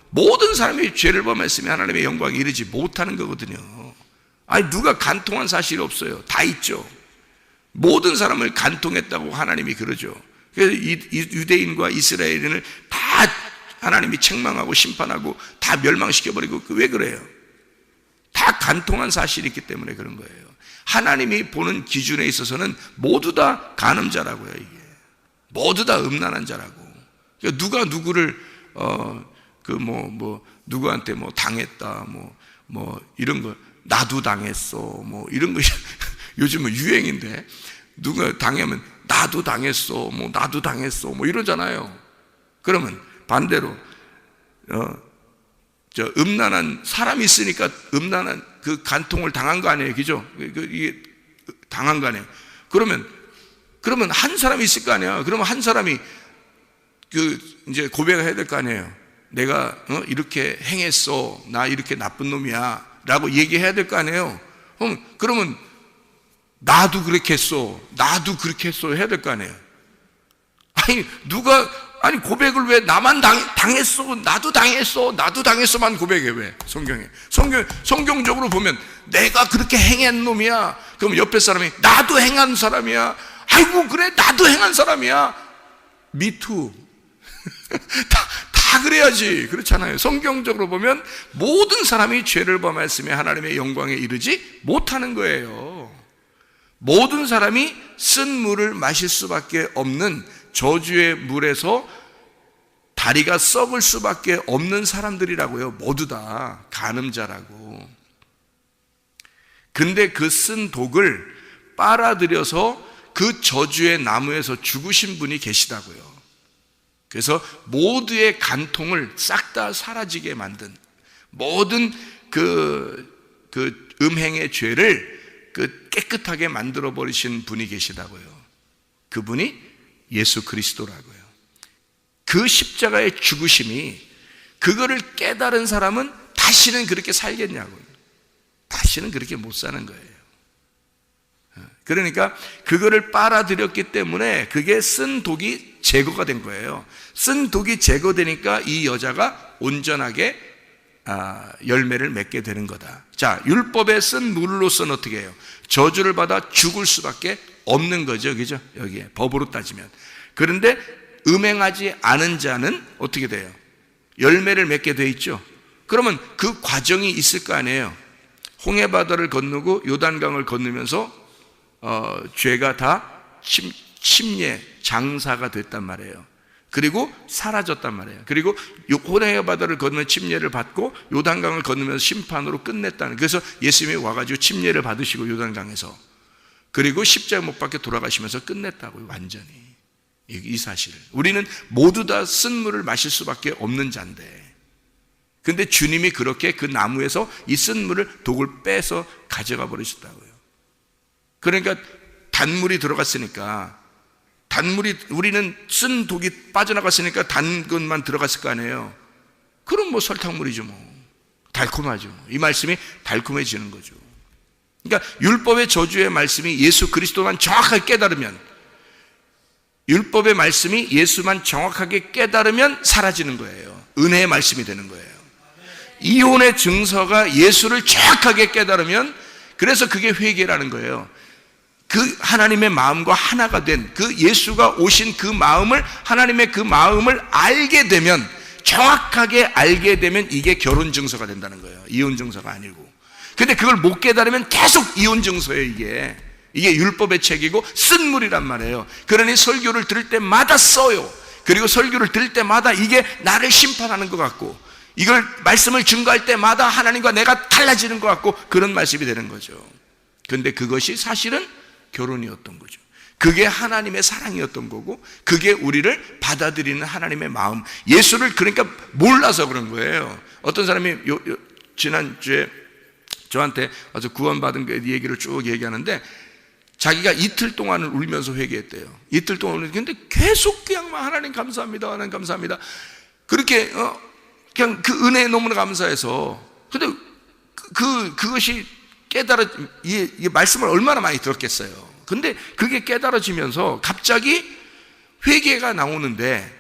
모든 사람이 죄를 범했으면 하나님의 영광에 이르지 못하는 거거든요. 아니, 누가 간통한 사실이 없어요. 다 있죠. 모든 사람을 간통했다고 하나님이 그러죠. 그래서 유대인과 이스라엘인을 다 하나님이 책망하고 심판하고 다 멸망시켜버리고, 왜 그래요? 다 간통한 사실이 있기 때문에 그런 거예요. 하나님이 보는 기준에 있어서는 모두 다 간음자라고요. 이게 모두 다 음란한 자라고. 그러니까 누가 누구를 누구한테 뭐 당했다, 뭐 이런 거, 나도 당했어, 뭐 이런 거 요즘은 유행인데, 누가 당하면 나도 당했어, 나도 당했어, 이러잖아요. 그러면 반대로 음란한 사람이 있으니까 음란한 그 간통을 당한 거 아니에요, 그죠? 이게 당한 거 아니에요. 그러면 한 사람이 있을 거 아니야. 그러면 한 사람이 이제 고백을 해야 될 거 아니에요. 내가 이렇게 행했어, 나 이렇게 나쁜 놈이야라고 얘기해야 될 거 아니에요. 그러면 나도 그렇게 했어, 나도 그렇게 했어 해야 될 거 아니에요. 아니 고백을 왜 나만 당했어, 나도 당했어만 고백해. 왜? 성경적으로 보면 내가 그렇게 행한 놈이야. 그럼 옆에 사람이 나도 행한 사람이야. 아이고 그래, 나도 행한 사람이야. 미투. 다 그래야지. 그렇잖아요. 성경적으로 보면 모든 사람이 죄를 범했으며 하나님의 영광에 이르지 못하는 거예요. 모든 사람이 쓴 물을 마실 수밖에 없는 저주의 물에서 다리가 썩을 수밖에 없는 사람들이라고요. 모두 다 간음자라고. 근데 그 쓴 독을 빨아들여서 그 저주의 나무에서 죽으신 분이 계시다고요. 그래서 모두의 간통을 싹 다 사라지게 만든, 모든 그 음행의 죄를 깨끗하게 만들어 버리신 분이 계시다고요. 그분이 예수 그리스도라고요. 그 십자가의 죽으심이, 그거를 깨달은 사람은 다시는 그렇게 살겠냐고요. 다시는 그렇게 못 사는 거예요. 그러니까 그거를 빨아들였기 때문에 그게 쓴 독이 제거가 된 거예요. 쓴 독이 제거되니까 이 여자가 온전하게 열매를 맺게 되는 거다. 자, 율법의 쓴 물로서는 어떻게 해요? 저주를 받아 죽을 수밖에 없는 거죠. 그죠? 여기에 법으로 따지면. 그런데 음행하지 않은 자는 어떻게 돼요? 열매를 맺게 돼 있죠. 그러면 그 과정이 있을 거 아니에요. 홍해바다를 건너고 요단강을 건너면서 죄가 다 침례, 장사가 됐단 말이에요. 그리고 사라졌단 말이에요. 그리고 홍해바다를 건너 침례를 받고 요단강을 건너면서 심판으로 끝냈다는. 그래서 예수님이 와가지고 침례를 받으시고 요단강에서, 그리고 십자가 못 박혀 돌아가시면서 끝냈다고요. 완전히. 이 사실을 우리는 모두 다 쓴 물을 마실 수밖에 없는 자인데, 근데 주님이 그렇게 그 나무에서 이 쓴 물을, 독을 빼서 가져가 버리셨다고요. 그러니까 단물이 들어갔으니까, 우리는 쓴 독이 빠져나갔으니까 단 것만 들어갔을 거 아니에요. 그럼 뭐 설탕물이죠. 뭐 달콤하죠. 이 말씀이 달콤해지는 거죠. 그러니까 율법의 저주의 말씀이 예수 그리스도만 정확하게 깨달으면, 율법의 말씀이 예수만 정확하게 깨달으면 사라지는 거예요. 은혜의 말씀이 되는 거예요. 이혼의 증서가 예수를 정확하게 깨달으면, 그래서 그게 회개라는 거예요. 그 하나님의 마음과 하나가 된 그 예수가 오신 그 마음을, 하나님의 그 마음을 알게 되면, 정확하게 알게 되면 이게 결혼 증서가 된다는 거예요. 이혼 증서가 아니고. 근데 그걸 못 깨달으면 계속 이혼 증서예요. 이게 율법의 책이고 쓴 물이란 말이에요. 그러니 설교를 들을 때마다 써요. 그리고 설교를 들을 때마다 이게 나를 심판하는 것 같고, 이걸 말씀을 증거할 때마다 하나님과 내가 달라지는 것 같고, 그런 말씀이 되는 거죠. 근데 그것이 사실은 결혼이었던 거죠. 그게 하나님의 사랑이었던 거고, 그게 우리를 받아들이는 하나님의 마음, 예수를 그러니까 몰라서 그런 거예요. 어떤 사람이 지난주에 저한테 아주 구원받은 그 얘기를 쭉 얘기하는데, 자기가 이틀 동안을 울면서 회개했대요. 이틀 동안 울는데 계속 그냥 하나님 감사합니다, 하나님 감사합니다, 그렇게 그냥 그 은혜에 너무나 감사해서. 근데 그것이 이 말씀을 얼마나 많이 들었겠어요. 근데 그게 깨달아지면서 갑자기 회개가 나오는데,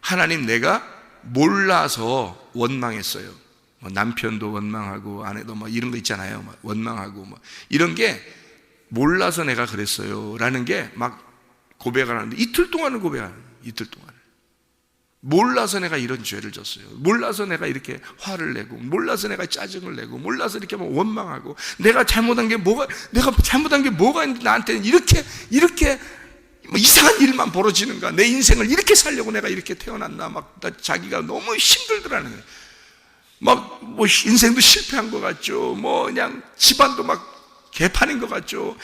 하나님, 내가 몰라서 원망했어요. 뭐 남편도 원망하고 아내도 뭐 이런 거 있잖아요. 막 원망하고 뭐 이런 게 몰라서 내가 그랬어요 라는 게 막 고백을 하는데, 이틀 동안을 고백하는 거예요. 이틀 동안 몰라서 내가 이런 죄를 졌어요. 몰라서 내가 이렇게 화를 내고, 몰라서 내가 짜증을 내고, 몰라서 이렇게 막 원망하고, 내가 잘못한 게 뭐가 있는데 나한테는 이렇게 뭐 이상한 일만 벌어지는가, 내 인생을 이렇게 살려고 내가 이렇게 태어났나, 막 자기가 너무 힘들더라는 거예요. 막 뭐 인생도 실패한 것 같죠. 뭐 그냥 집안도 막 개판인 것 같죠.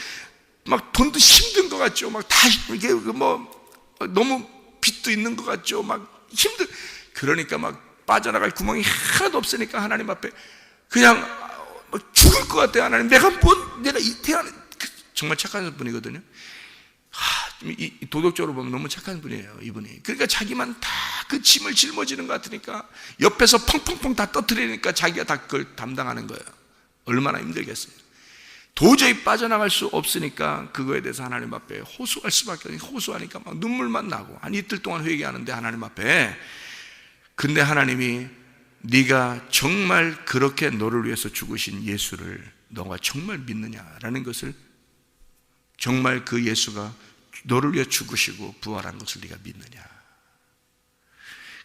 막 돈도 힘든 것 같죠. 막 다 이게 뭐 너무 빚도 있는 것 같죠. 막 그러니까 막 빠져나갈 구멍이 하나도 없으니까 하나님 앞에 그냥 죽을 것 같아요. 하나님, 내가 이 태어난, 정말 착한 분이거든요. 도덕적으로 보면 너무 착한 분이에요, 이분이. 그러니까 자기만 다 그 짐을 짊어지는 것 같으니까 옆에서 펑펑펑 다 떠뜨리니까 자기가 다 그걸 담당하는 거예요. 얼마나 힘들겠어요. 도저히 빠져나갈 수 없으니까 그거에 대해서 하나님 앞에 호소할 수밖에 없어요. 호소하니까 막 눈물만 나고 한 이틀 동안 회개하는데 하나님 앞에, 근데 하나님이 네가 정말 그렇게 너를 위해서 죽으신 예수를 너가 정말 믿느냐라는 것을, 정말 그 예수가 너를 위해 죽으시고 부활한 것을 네가 믿느냐,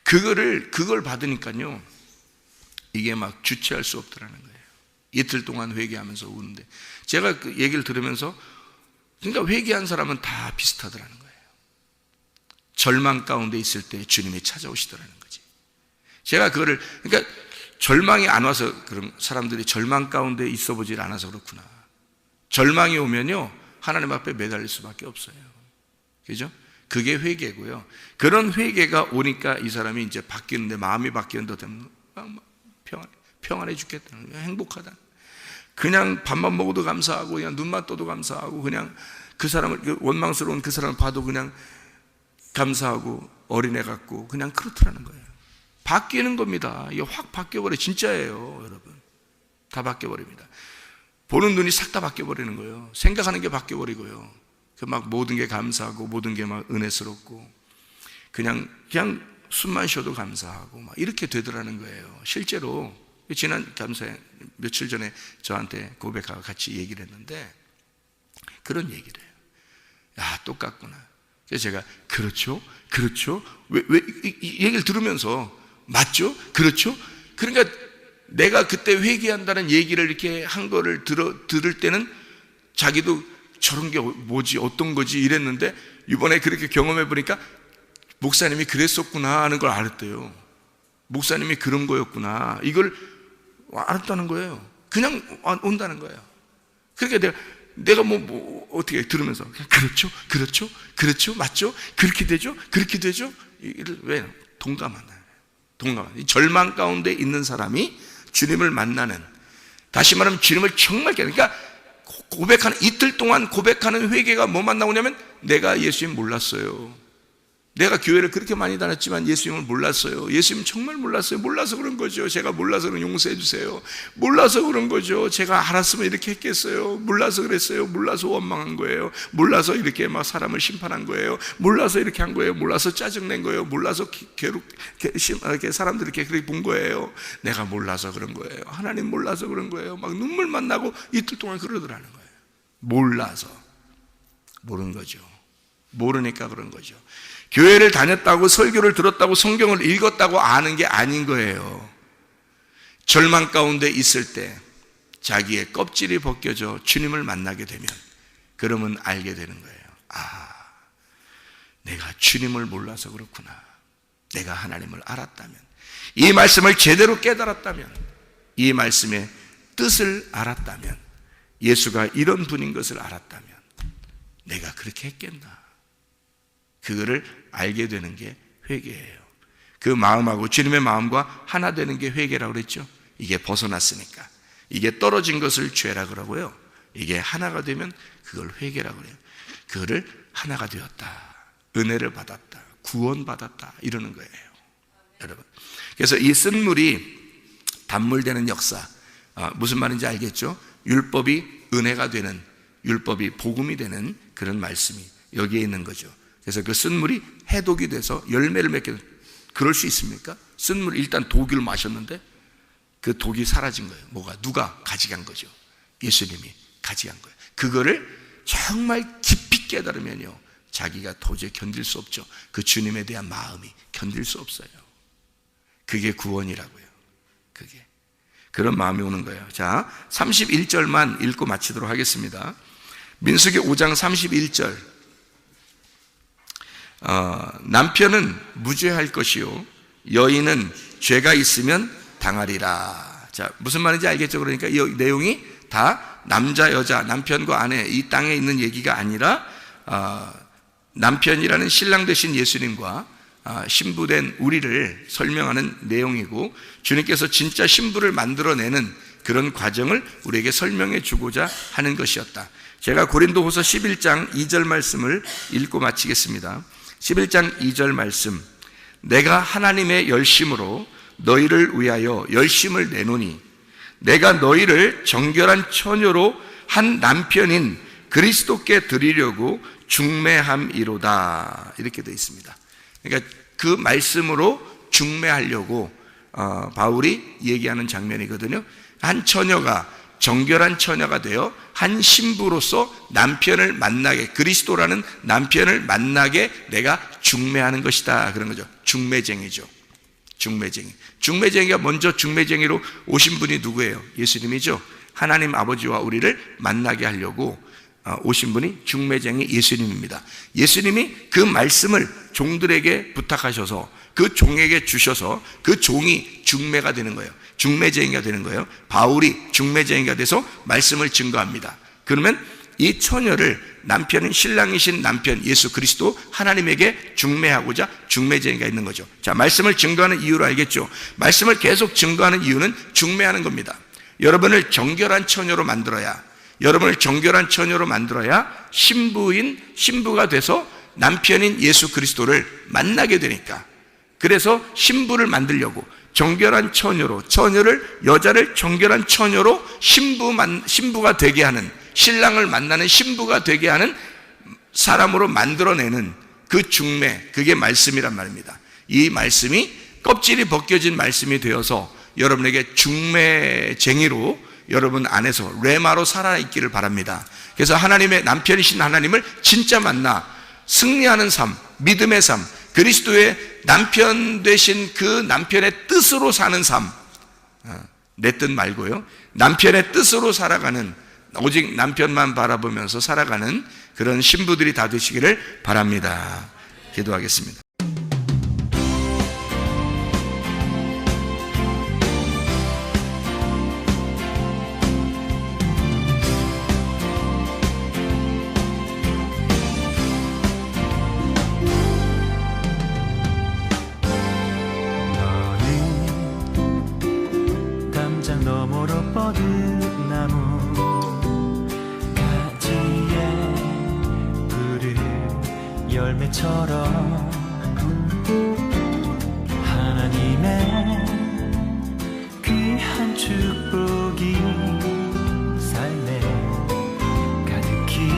그걸 받으니까요 이게 막 주체할 수 없더라는 거예요. 이틀 동안 회개하면서 우는데, 제가 그 얘기를 들으면서, 그러니까 회개한 사람은 다 비슷하더라는 거예요. 절망 가운데 있을 때 주님이 찾아오시더라는 거지. 제가 그거를, 그러니까 절망이 안 와서, 그런 사람들이 절망 가운데 있어 보질 않아서 그렇구나. 절망이 오면요 하나님 앞에 매달릴 수밖에 없어요. 그죠? 그게 회개고요. 그런 회개가 오니까 이 사람이 이제 바뀌는데, 마음이 바뀌는데 되면 평안해 죽겠다, 행복하다. 그냥 밥만 먹어도 감사하고, 그냥 눈만 떠도 감사하고, 그냥 그 사람을, 원망스러운 그 사람을 봐도 그냥 감사하고, 어린애 같고, 그냥 그렇더라는 거예요. 바뀌는 겁니다. 이게 확 바뀌어버려. 진짜예요, 여러분. 다 바뀌어버립니다. 보는 눈이 싹 다 바뀌어버리는 거예요. 생각하는 게 바뀌어버리고요. 막 모든 게 감사하고, 모든 게 막 은혜스럽고, 그냥 숨만 쉬어도 감사하고, 막 이렇게 되더라는 거예요. 실제로 지난 감사에 며칠 전에 저한테 고백하고 같이 얘기를 했는데 그런 얘기를 해요. 야, 똑같구나. 그래서 제가 그렇죠? 왜 이 얘기를 들으면서 맞죠? 그렇죠? 그러니까 내가 그때 회개한다는 얘기를 이렇게 한 거를 들을 때는 자기도 저런 게 뭐지, 어떤 거지 이랬는데, 이번에 그렇게 경험해 보니까 목사님이 그랬었구나 하는 걸 알았대요. 목사님이 그런 거였구나, 이걸 알았다는 거예요. 그냥 온다는 거예요. 그러니까 내가 뭐 어떻게 들으면서 그렇죠, 맞죠, 그렇게 되죠. 왜? 동감하는. 절망 가운데 있는 사람이 주님을 만나는, 다시 말하면 주님을 정말, 그러니까 고백하는, 이틀 동안 고백하는 회개가 뭐만 나오냐면, 내가 예수님 몰랐어요. 내가 교회를 그렇게 많이 다녔지만 예수님을 몰랐어요. 예수님 정말 몰랐어요. 몰라서 그런 거죠. 제가 몰라서 그런, 용서해 주세요. 몰라서 그런 거죠. 제가 알았으면 이렇게 했겠어요. 몰라서 그랬어요. 몰라서 원망한 거예요. 몰라서 이렇게 막 사람을 심판한 거예요. 몰라서 이렇게 한 거예요. 몰라서 짜증낸 거예요. 몰라서 이렇게 사람들이 그렇게 본 거예요. 내가 몰라서 그런 거예요. 하나님 몰라서 그런 거예요. 막 눈물만 나고 이틀 동안 그러더라는 거예요. 몰라서. 모르는 거죠. 모르니까 그런 거죠. 교회를 다녔다고, 설교를 들었다고, 성경을 읽었다고 아는 게 아닌 거예요. 절망 가운데 있을 때 자기의 껍질이 벗겨져 주님을 만나게 되면, 그러면 알게 되는 거예요. 아, 내가 주님을 몰라서 그렇구나. 내가 하나님을 알았다면, 이 말씀을 제대로 깨달았다면, 이 말씀의 뜻을 알았다면, 예수가 이런 분인 것을 알았다면 내가 그렇게 했겠나. 그거를 알게 되는 게 회개예요. 그 마음하고, 주님의 마음과 하나 되는 게 회개라고 그랬죠. 이게 벗어났으니까. 이게 떨어진 것을 죄라 그러고요, 이게 하나가 되면 그걸 회개라고 그래요. 그거를 하나가 되었다, 은혜를 받았다, 구원받았다, 이러는 거예요, 여러분. 그래서 이 쓴물이 단물되는 역사, 무슨 말인지 알겠죠? 율법이 은혜가 되는, 율법이 복음이 되는 그런 말씀이 여기에 있는 거죠. 그래서 그 쓴물이 해독이 돼서 열매를 맺게, 그럴 수 있습니까? 쓴물 일단 독을 마셨는데 그 독이 사라진 거예요. 뭐가? 누가 가져간 거죠? 예수님이 가져간 거예요. 그거를 정말 깊이 깨달으면요, 자기가 도저히 견딜 수 없죠. 그 주님에 대한 마음이 견딜 수 없어요. 그게 구원이라고요. 그게 그런 마음이 오는 거예요. 자, 31절만 읽고 마치도록 하겠습니다. 민수기 5장 31절. 남편은 무죄할 것이요 여인은 죄가 있으면 당하리라. 자, 무슨 말인지 알겠죠? 그러니까 이 내용이 다 남자 여자, 남편과 아내, 이 땅에 있는 얘기가 아니라 남편이라는 신랑 되신 예수님과 신부된 우리를 설명하는 내용이고, 주님께서 진짜 신부를 만들어내는 그런 과정을 우리에게 설명해 주고자 하는 것이었다. 제가 고린도후서 11장 2절 말씀을 읽고 마치겠습니다. 11장 2절 말씀. 내가 하나님의 열심으로 너희를 위하여 열심을 내노니 내가 너희를 정결한 처녀로 한 남편인 그리스도께 드리려고 중매함이로다. 이렇게 되어 있습니다. 그러니까 그 말씀으로 중매하려고 바울이 얘기하는 장면이거든요. 한 처녀가 정결한 처녀가 되어 한 신부로서 남편을 만나게, 그리스도라는 남편을 만나게 내가 중매하는 것이다, 그런 거죠. 중매쟁이죠. 중매쟁이가 먼저 중매쟁이로 오신 분이 누구예요? 예수님이죠. 하나님 아버지와 우리를 만나게 하려고 오신 분이 중매쟁이 예수님입니다. 예수님이 그 말씀을 종들에게 부탁하셔서 그 종에게 주셔서 그 종이 중매가 되는 거예요. 중매쟁이가 되는 거예요. 바울이 중매쟁이가 돼서 말씀을 증거합니다. 그러면 이 처녀를 남편은 신랑이신 남편 예수 그리스도 하나님에게 중매하고자 중매쟁이가 있는 거죠. 자, 말씀을 증거하는 이유를 알겠죠? 말씀을 계속 증거하는 이유는 중매하는 겁니다. 여러분을 정결한 처녀로 만들어야, 신부가 돼서 남편인 예수 그리스도를 만나게 되니까, 그래서 신부를 만들려고 정결한 처녀로, 여자를 정결한 처녀로 신부가 되게 하는, 신랑을 만나는 신부가 되게 하는 사람으로 만들어내는 그 중매, 그게 말씀이란 말입니다. 이 말씀이 껍질이 벗겨진 말씀이 되어서 여러분에게 중매쟁이로 여러분 안에서 레마로 살아있기를 바랍니다. 그래서 하나님의 남편이신 하나님을 진짜 만나 승리하는 삶, 믿음의 삶, 그리스도의 남편 되신 그 남편의 뜻으로 사는 삶, 내 뜻 말고요, 남편의 뜻으로 살아가는, 오직 남편만 바라보면서 살아가는 그런 신부들이 다 되시기를 바랍니다. 기도하겠습니다. 너머로 뻗은 나무 가지에 푸른 열매처럼 하나님의 귀한 축복이 삶에 가득히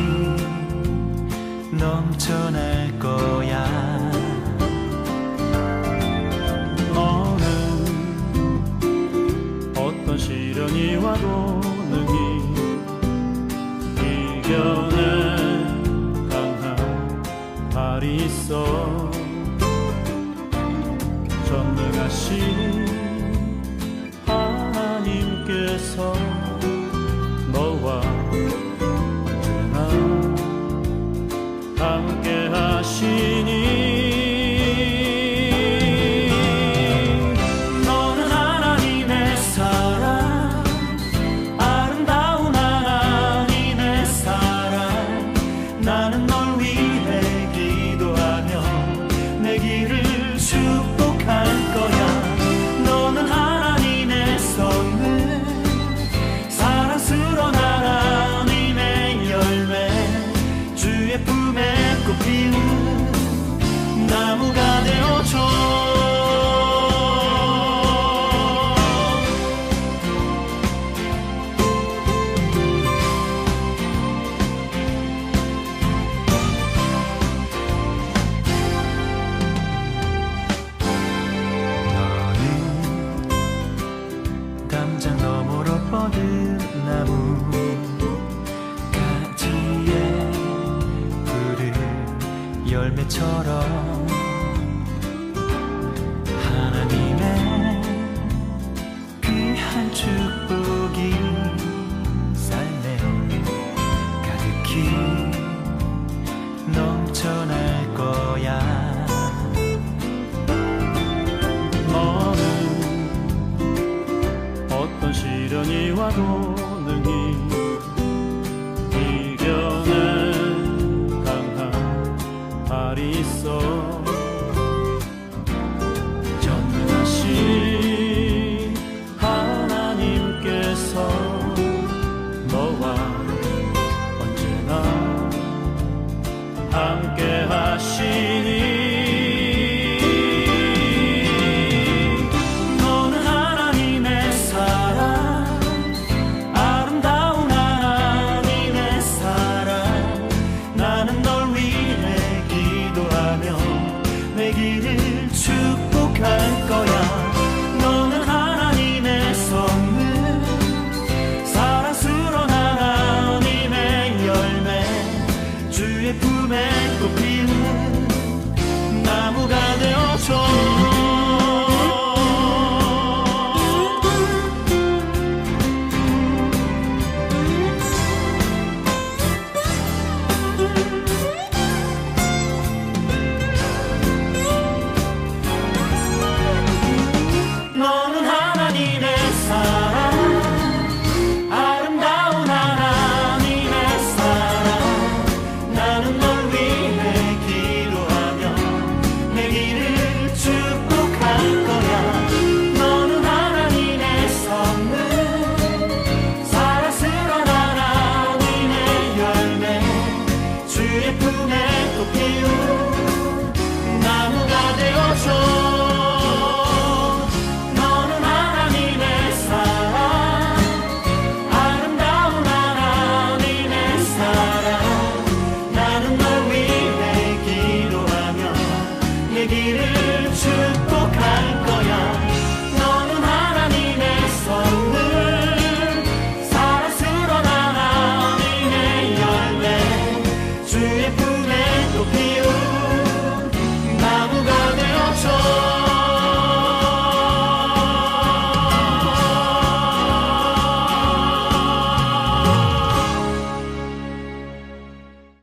넘쳐날 거야. 시련이 와도 능히 이겨낼 강한 발이 있어. 전능하신 하나님께서 너와 언제나 함께 하시니 것처럼 하나님의 귀한 축복이 삶에 가득히 넘쳐날 거야. 너는 어떤 시련이 와도 능히 이겨낸 강한 발이 있어. 전능하신 하나님께서 너와 언제나 함께 하시니 주의 품에 또 피우